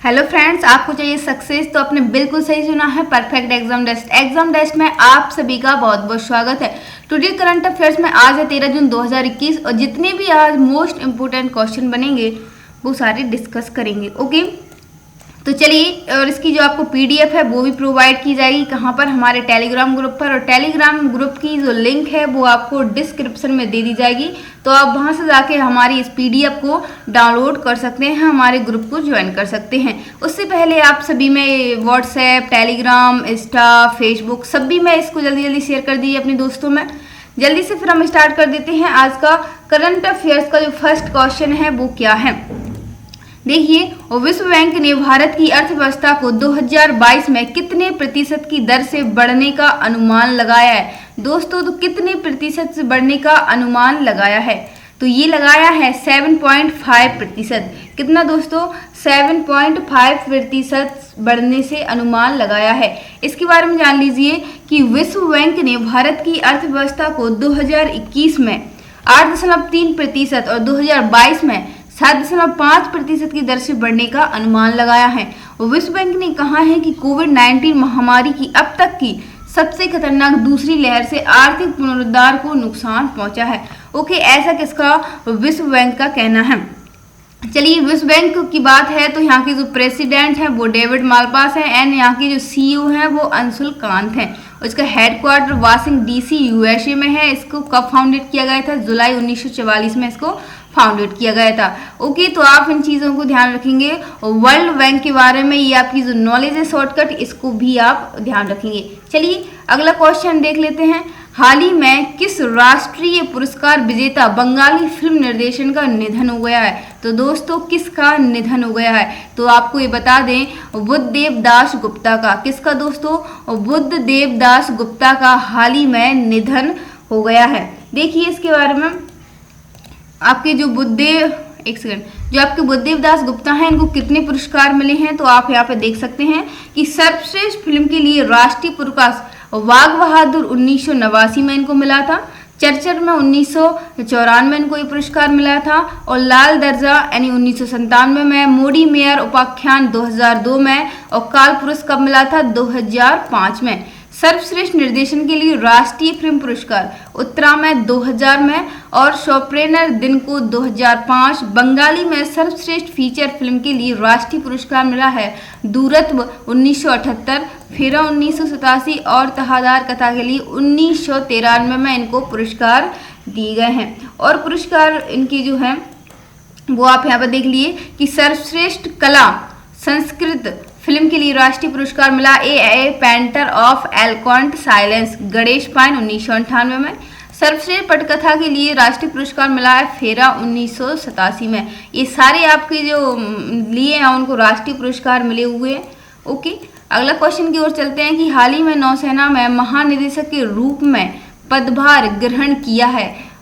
Hello friends, आपको चाहिए success तो आपने बिल्कुल सही सुना है। परफेक्ट एग्जाम डेस्ट में आप सभी का बहुत बहुत स्वागत है। टुडे करंट अफेयर्स में आज है 13 जून 2021 और जितने भी आज मोस्ट इंपोर्टेंट क्वेश्चन बनेंगे वो सारे डिस्कस करेंगे। ओके, तो चलिए, और इसकी जो आपको पीडीएफ है वो भी प्रोवाइड की जाएगी कहाँ पर, हमारे टेलीग्राम ग्रुप पर। और टेलीग्राम ग्रुप की जो लिंक है वो आपको डिस्क्रिप्शन में दे दी जाएगी, तो आप वहाँ से जाके हमारी इस पीडीएफ को डाउनलोड कर सकते हैं, हमारे ग्रुप को ज्वाइन कर सकते हैं। उससे पहले आप सभी में व्हाट्सएप, टेलीग्राम, इंस्टा, फेसबुक सभी में इसको जल्दी जल्दी शेयर कर दीजिए अपने दोस्तों में। जल्दी से फिर हम स्टार्ट कर देते हैं। आज का करंट अफेयर्स का जो फर्स्ट क्वेश्चन है वो क्या है, देखिए। विश्व बैंक ने भारत की अर्थव्यवस्था को 2022 में कितने प्रतिशत की दर से बढ़ने का अनुमान लगाया है दोस्तों? तो कितने प्रतिशत से बढ़ने का अनुमान लगाया है? तो ये लगाया है 7.5%। कितना दोस्तों? 7.5% बढ़ने से अनुमान लगाया है। इसके बारे में जान लीजिए कि विश्व बैंक ने भारत की अर्थव्यवस्था को 2021 में 8.3% और 2022 में 7.5% की दर से बढ़ने का अनुमान लगाया है। विश्व बैंक ने कहा है कि कोविड-19 महामारी की अब तक की सबसे खतरनाक दूसरी लहर से आर्थिक पुनरुद्धार को नुकसान पहुंचा है। ओके, ऐसा किसका? विश्व बैंक का कहना है। चलिए, विश्व बैंक की बात है तो यहाँ के जो प्रेसिडेंट हैं वो डेविड मालपास हैं एंड यहाँ के जो सीईओ हैं वो अंशुल कांत हैं। इसका हेडक्वार्टर वाशिंगटन डीसी यूएसए में है। इसको कब फाउंडेड किया गया था? जुलाई 1944 में इसको फाउंडेड किया गया था। ओके, तो आप इन चीज़ों को ध्यान रखेंगे। वर्ल्ड बैंक के बारे में ये आपकी जो नॉलेज है शॉर्टकट, इसको भी आप ध्यान रखेंगे। चलिए अगला क्वेश्चन देख लेते हैं। हाल ही में किस राष्ट्रीय पुरस्कार विजेता बंगाली फिल्म निर्देशन का निधन हो गया है? तो दोस्तों किसका निधन हो गया है? तो आपको ये बता दें, बुद्धदेव दास गुप्ता का। किसका दोस्तों? बुद्धदेव दास गुप्ता का हाल ही में निधन हो गया है। देखिए इसके बारे में, आपके जो आपके बुद्धदेव दास गुप्ता हैं इनको कितने पुरस्कार मिले हैं? तो आप यहाँ पे देख सकते हैं कि सर्वश्रेष्ठ फिल्म के लिए राष्ट्रीय पुरस्कार वाघ बहादुर 1989 में इनको मिला था, चरचर में 1994 में इनको ये पुरस्कार मिला था, और लाल दर्जा यानी 1997 में, मोडी मेयर उपाख्यान 2002 में, और काल पुरस्कार कब मिला था? 2005 में। सर्वश्रेष्ठ निर्देशन के लिए राष्ट्रीय फिल्म पुरस्कार उत्तरा में 2000 में, और शोप्रेनर दिन को 2005। बंगाली में सर्वश्रेष्ठ फीचर फिल्म के लिए राष्ट्रीय पुरस्कार मिला है दूरत्व 1978, फेरा 1987 और तहादार कथा के लिए 1993 में इनको पुरस्कार दिए गए हैं। और पुरस्कार इनकी जो है वो आप यहाँ पर देख लिए कि सर्वश्रेष्ठ कला संस्कृत फिल्म के लिए राष्ट्रीय पुरस्कार मिला ए painter of eloquent silence Ganesh pine 1998 में। सर्वश्रेष्ठ पटकथा के लिए राष्ट्रीय पुरस्कार मिला है फेरा 1987 में। ये सारे आपके जो लिए हैं उनको राष्ट्रीय पुरस्कार मिले हुए हैं। ओके, अगला क्वेश्चन की ओर चलते हैं कि हाल ही में नौसेना में महानिदेशक के रूप में पदभार ग्रहण किया है,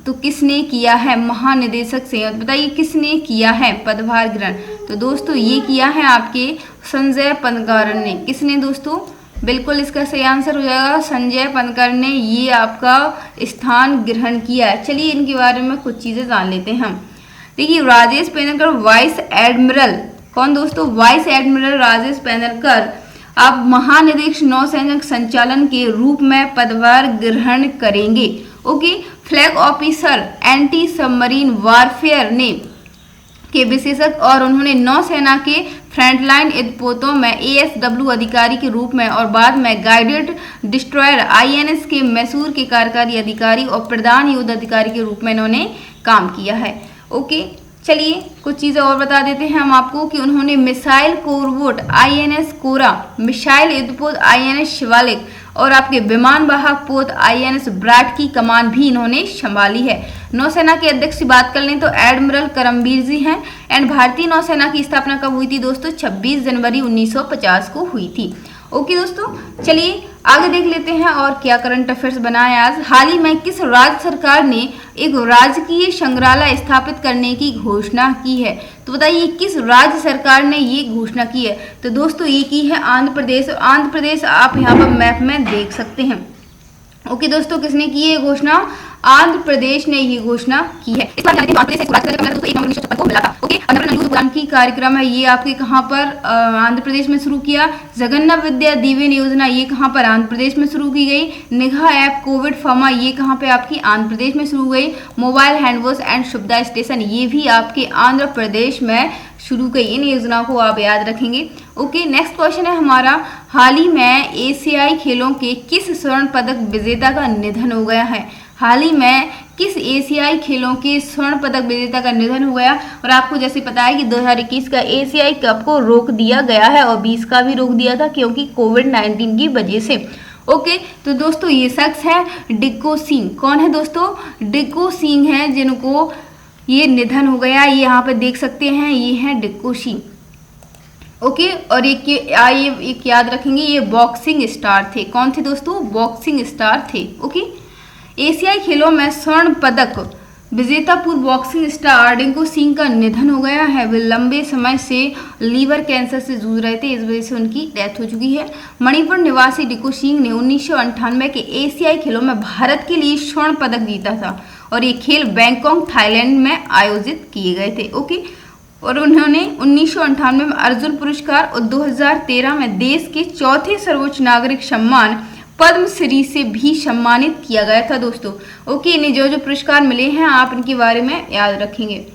तो किसने किया है? महानिदेशक से बताइए किसने किया है पदभार ग्रहण? तो दोस्तों ये किया है आपके संजय पनकारन ने। किसने दोस्तों? बिल्कुल इसका सही आंसर हो जाएगा संजय पनकारन ने ये आपका स्थान ग्रहण किया है। चलिए इनके बारे में कुछ चीज़ें जान लेते हैं हम। देखिए, राजेश पेनरकर वाइस एडमिरल, कौन दोस्तों? वाइस एडमिरल राजेश पेनरकर आप महानिदेशक नौसैनिक संचालन के रूप में पदभार ग्रहण करेंगे। Okay, flag officer anti submarine warfare ने के विशेषज्ञ और उन्होंने नौसेना के फ्रंटलाइन युद्धपोतों में एएसडब्ल्यू अधिकारी के रूप में और बाद में गाइडेड डिस्ट्रॉयर आईएनएस के मैसूर के कार्यकारी अधिकारी और प्रधान युद्ध अधिकारी के रूप में इन्होंने काम किया है। ओके, चलिए कुछ चीज़ें और बता देते हैं हम आपको कि उन्होंने मिसाइल कोरवोट आईएनएस कोरा, मिसाइल युद्धपोत आईएनएस शिवालिक और आपके विमान वाहक पोत आईएनएस ब्राट की कमान भी इन्होंने संभाली है। नौसेना के अध्यक्ष की बात कर लें तो एडमिरल करमबीर जी हैं। एंड भारतीय नौसेना की स्थापना कब हुई थी दोस्तों? 26 जनवरी 1950 को हुई थी। ओके दोस्तों, चलिए आगे देख लेते हैं और क्या करंट अफेयर्स बनाए आज। हाल ही में किस राज्य सरकार ने एक राजकीय संग्रहालय स्थापित करने की घोषणा की है? तो बताइए किस राज्य सरकार ने ये घोषणा की है? तो दोस्तों ये की है आंध्र प्रदेश। आंध्र प्रदेश आप यहाँ पर मैप में देख सकते हैं। ओके दोस्तों, किसने की है घोषणा? आंध्र प्रदेश ने ये घोषणा की है। इस बार आंध्र प्रदेश से शुरुआत करें तो 1 नवंबर 1956 को मिला था। ओके, अनुदान की कार्यक्रम है ये आपके कहाँ पर आंध्र प्रदेश में शुरू किया। जगन्नाथ विद्या दीवेन योजना ये कहाँ पर आंध्र प्रदेश में शुरू की गई। निगाह ऐप कोविड फर्मा ये कहाँ पे आपकी आंध्र प्रदेश में शुरू हुई। मोबाइल हैंड वॉश एंड सुविधा स्टेशन ये भी आपके आंध्र प्रदेश में शुरू की। इन योजनाओं को आप याद रखेंगे। ओके, नेक्स्ट क्वेश्चन है हमारा, हाल ही में एशियाई खेलों के किस स्वर्ण पदक विजेता का निधन हो गया है। हाल ही में किस एशियाई खेलों के स्वर्ण पदक विजेता का निधन हो गया। और आपको जैसे पता है कि 2021 का एशियाई कप को रोक दिया गया है और 20 का भी रोक दिया था क्योंकि कोविड-19 की वजह से। ओके, तो दोस्तों ये शख्स है डिक्को सिंह। कौन है दोस्तों? डिक्को सिंह है जिनको ये निधन हो गया। ये यहाँ पे देख सकते हैं, ये है डिक्को सिंह। ओके, और एक याद रखेंगे, ये बॉक्सिंग स्टार थे। कौन थे दोस्तों? बॉक्सिंग स्टार थे। ओके, एशियाई खेलों में स्वर्ण पदक विजेता पूर्व बॉक्सिंग स्टार डिक्को सिंह का निधन हो गया है। वे लंबे समय से लीवर कैंसर से जूझ रहे थे, इस वजह से उनकी डेथ हो चुकी है। मणिपुर निवासी डिक्को सिंह ने 1998 के एशियाई खेलों में भारत के लिए स्वर्ण पदक जीता था और ये खेल बैंकॉक थाईलैंड में आयोजित किए गए थे। ओके, और उन्होंने 1998 में अर्जुन पुरस्कार और 2013 में देश के चौथे सर्वोच्च नागरिक सम्मान पद्मश्री से भी सम्मानित किया गया था दोस्तों। ओके, इन्हें जो जो पुरस्कार मिले हैं आप इनके बारे में याद रखेंगे।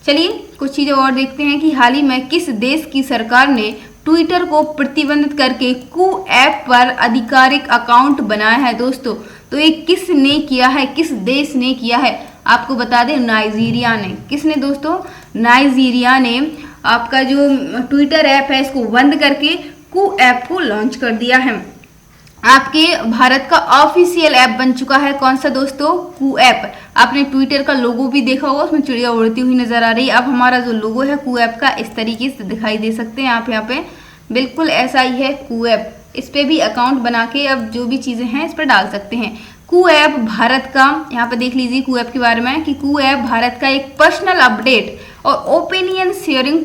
चलिए कुछ चीज़ें और देखते हैं कि हाल ही में किस देश की सरकार ने ट्विटर को प्रतिबंधित करके कू ऐप पर आधिकारिक अकाउंट बनाया है दोस्तों। तो ये किसने किया है, किस देश ने किया है? आपको बता दें, नाइजीरिया ने। किसने दोस्तों? नाइजीरिया ने आपका जो ट्विटर ऐप है इसको बंद करके कू ऐप को लॉन्च कर दिया है। आपके भारत का ऑफिशियल ऐप बन चुका है। कौन सा दोस्तों? कू ऐप। आपने ट्विटर का लोगो भी देखा होगा, उसमें चिड़िया उड़ती हुई नजर आ रही है। अब हमारा जो लोगो है कू ऐप का इस तरीके से दिखाई दे सकते हैं आप यहाँ पे, बिल्कुल ऐसा ही है कू ऐप। इस पे भी अकाउंट बना के अब जो भी चीजें हैं इस पर डाल सकते हैं। कू ऐप भारत का, यहाँ पे देख लीजिए कू ऐप के बारे में कि कू ऐप भारत का एक पर्सनल अपडेट और ओपिनियन शेयरिंग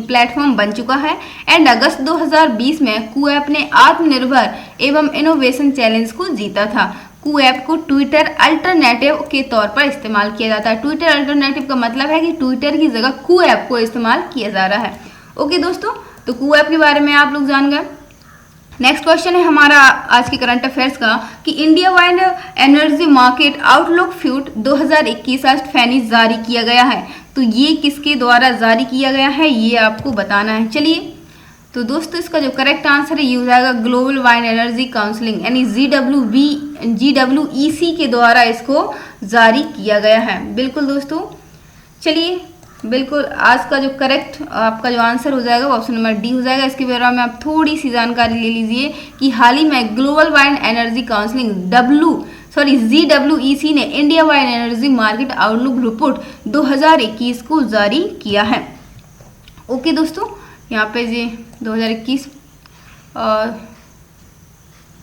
प्लेटफॉर्म बन चुका है। एंड अगस्त 2020 में कू ऐप ने आत्मनिर्भर एवं इनोवेशन चैलेंज को जीता था। कू ऐप को ट्विटर अल्टरनेटिव के तौर पर इस्तेमाल किया जाता है। ट्विटर अल्टरनेटिव का मतलब है कि ट्विटर की जगह कू ऐप को इस्तेमाल किया जा रहा है। ओके दोस्तों, तो कू ऐप के बारे में आप लोग जान गए। नेक्स्ट क्वेश्चन है हमारा आज के करंट अफेयर्स का कि India wide energy market outlook फ्यूट 2021 आज फैनी जारी किया गया है। तो ये किसके द्वारा जारी किया गया है ये आपको बताना है। चलिए, तो दोस्तों इसका जो करेक्ट आंसर है ये हो जाएगा ग्लोबल वाइड एनर्जी काउंसिलिंग यानी GWEC के द्वारा इसको जारी किया गया है। बिल्कुल दोस्तों, चलिए बिल्कुल आज का जो करेक्ट आपका जो आंसर हो जाएगा वो ऑप्शन नंबर डी हो जाएगा। इसके बारे में आप थोड़ी सी जानकारी ले लीजिए कि हाल ही में global wide energy counselling GWEC ने India wide energy market outlook report 2021 को जारी किया है। ओके दोस्तों, यहाँ पे जी 2021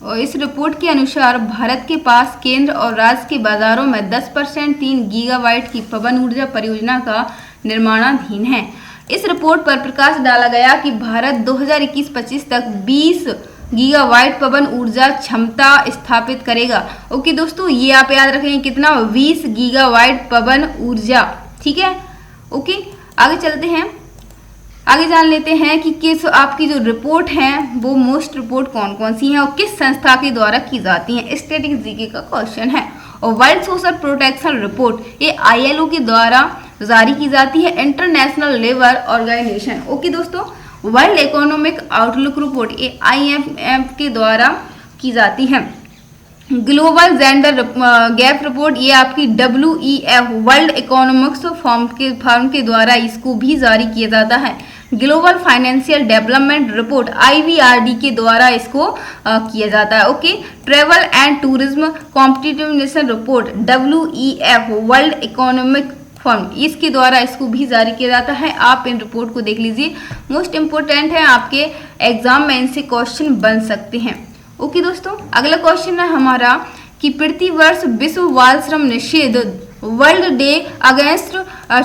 और इस रिपोर्ट के अनुसार भारत के पास केंद्र और राज्य के बाजारों में 10% 3 गीगावाट की पवन ऊर्जा परियोजना का निर्माणाधीन है। इस रिपोर्ट पर प्रकाश डाला गया कि भारत 2021-25 तक 20 गीगावाट पवन ऊर्जा क्षमता स्थापित करेगा। ओके दोस्तों, ये आप याद रखेंगे कितना, 20 गीगावाट पवन ऊर्जा। ठीक है, ओके आगे चलते हैं, आगे जान लेते हैं कि किस आपकी जो रिपोर्ट है वो मोस्ट रिपोर्ट कौन कौन सी हैं और किस संस्था के द्वारा की जाती हैं। स्टैटिक जीके का क्वेश्चन है। और वर्ल्ड सोशल प्रोटेक्शन रिपोर्ट ये ILO के द्वारा जारी की जाती है, इंटरनेशनल लेबर ऑर्गेनाइजेशन। ओके दोस्तों, वर्ल्ड इकोनॉमिक आउटलुक रिपोर्ट ये IMF के द्वारा की जाती है। ग्लोबल जेंडर गैप रिपोर्ट ये आपकी WEF वर्ल्ड इकोनॉमिक्स फॉर्म के द्वारा इसको भी जारी किया जाता है। Global financial development report IVRD के द्वारा इसको किया जाता है। Okay, travel and tourism competitiveness report WEF world economic form इसके द्वारा इसको भी जारी किया जाता है। आप इन रिपोर्ट को देख लीजिए, मोस्ट इम्पोर्टेंट है, आपके एग्जाम में इनसे क्वेश्चन बन सकते हैं। ओके दोस्तों, अगला क्वेश्चन है हमारा कि प्रति वर्ष विश्व बाल श्रम निषेध world day against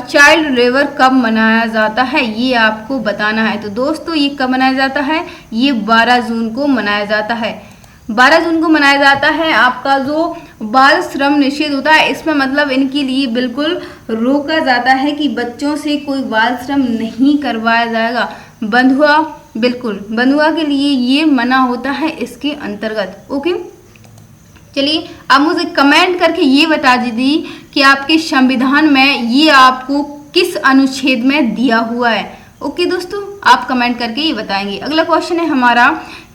child labour कब मनाया जाता है ये आपको बताना है। तो दोस्तों ये कब मनाया जाता है, ये 12 जून को मनाया जाता है। 12 जून को मनाया जाता है आपका जो बाल श्रम निषेध होता है, इसमें मतलब इनके लिए बिल्कुल रोका जाता है कि बच्चों से कोई बाल श्रम नहीं करवाया जाएगा। बंधुआ, बिल्कुल बंधुआ के लिए ये मना होता है इसके अंतर्गत। ओके, चलिए आप मुझे कमेंट करके ये बता दीजिए कि आपके संविधान में ये आपको किस अनुच्छेद में दिया हुआ है। ओके दोस्तों, आप कमेंट करके ये बताएंगे। अगला क्वेश्चन है हमारा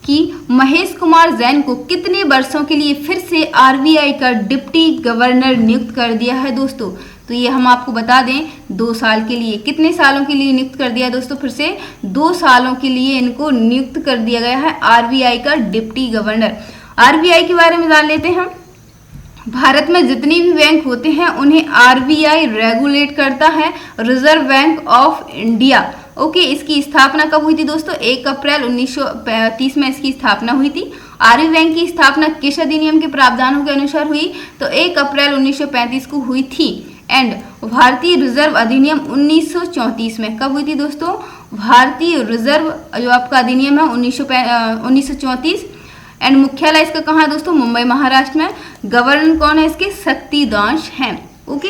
कि महेश कुमार जैन को कितने वर्षों के लिए फिर से आरबीआई का डिप्टी गवर्नर नियुक्त कर दिया है दोस्तों। तो ये हम आपको बता दें 2 साल के लिए। कितने सालों के लिए नियुक्त कर दिया है दोस्तों? फिर से 2 सालों के लिए इनको नियुक्त कर दिया गया है आरबीआई का डिप्टी गवर्नर। आरबीआई के बारे में जान लेते हैं। भारत में जितने भी बैंक होते हैं उन्हें आरबीआई रेगुलेट करता है, reserve bank of India. Okay, इसकी स्थापना कब हुई थी दोस्तों? 1 अप्रैल 1935 में इसकी स्थापना हुई थी। आरबीआई बैंक की स्थापना किस अधिनियम के प्रावधानों के अनुसार हुई? तो 1 अप्रैल 1935 को हुई थी। एंड भारतीय रिजर्व अधिनियम 1934 में कब हुई थी दोस्तों? भारतीय रिजर्व जो आपका अधिनियम है 1934। एंड मुख्यालय इसका कहाँ है दोस्तों? मुंबई महाराष्ट्र में। गवर्नर कौन है इसके? शक्तिदांश हैं। ओके,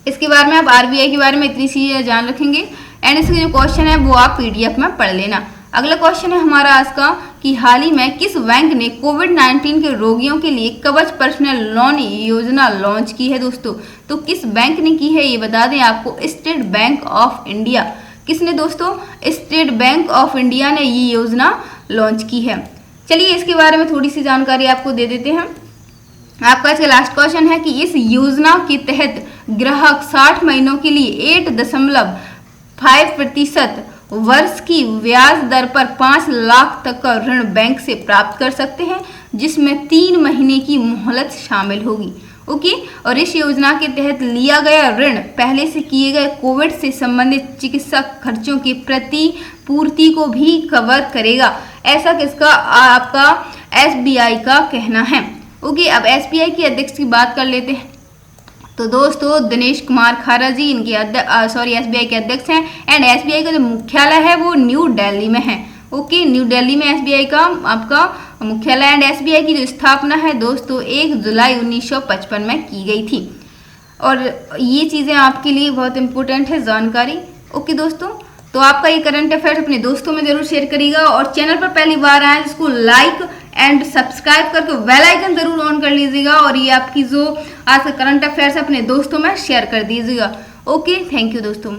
इसके बारे में आप आरबीआई के बारे में इतनी सी जान रखेंगे। एंड इसके जो क्वेश्चन है वो आप पीडीएफ में पढ़ लेना। अगला क्वेश्चन है हमारा आज का कि हाल ही में किस बैंक ने कोविड-19 के रोगियों के लिए कवच पर्सनल लोन योजना लॉन्च की है दोस्तों? तो किस बैंक ने की है ये बता दें आपको। State bank of India. किसने दोस्तों? स्टेट बैंक ऑफ इंडिया ने ये योजना लॉन्च की है। चलिए इसके बारे में थोड़ी सी जानकारी आपको दे देते हैं। आपका इसका लास्ट क्वेश्चन है कि इस योजना के तहत ग्राहक 60 महीनों के लिए 8.5% वर्ष की ब्याज दर पर 5 लाख तक का ऋण बैंक से प्राप्त कर सकते हैं, जिसमें 3 महीने की मोहलत शामिल होगी। ओके, और इस योजना के तहत लिया गया ऋण पहले से किए गए कोविड से संबंधित चिकित्सा खर्चों की प्रतिपूर्ति को भी कवर करेगा। ऐसा किसका? आपका एसबीआई का कहना है। ओके, अब एसबीआई के अध्यक्ष की बात कर लेते हैं। तो दोस्तों दिनेश कुमार खारा जी इनके एसबीआई के अध्यक्ष हैं। एंड एसबीआई का जो मुख्यालय है वो न्यू दिल्ली में है। ओके, न्यू दिल्ली में एसबीआई का आपका मुख्यालय। एंड एसबीआई की जो स्थापना है दोस्तों 1 जुलाई 1955 में की गई थी। और ये चीज़ें आपके लिए बहुत इंपॉर्टेंट है जानकारी। ओके दोस्तों, तो आपका ये करंट अफेयर्स अपने दोस्तों में जरूर शेयर करिएगा। और चैनल पर पहली बार आए इसको लाइक एंड सब्सक्राइब करके बेल आइकन जरूर ऑन कर लीजिएगा। और ये आपकी जो आज का करंट अफेयर्स अपने दोस्तों में शेयर कर दीजिएगा। ओके, थैंक यू दोस्तों।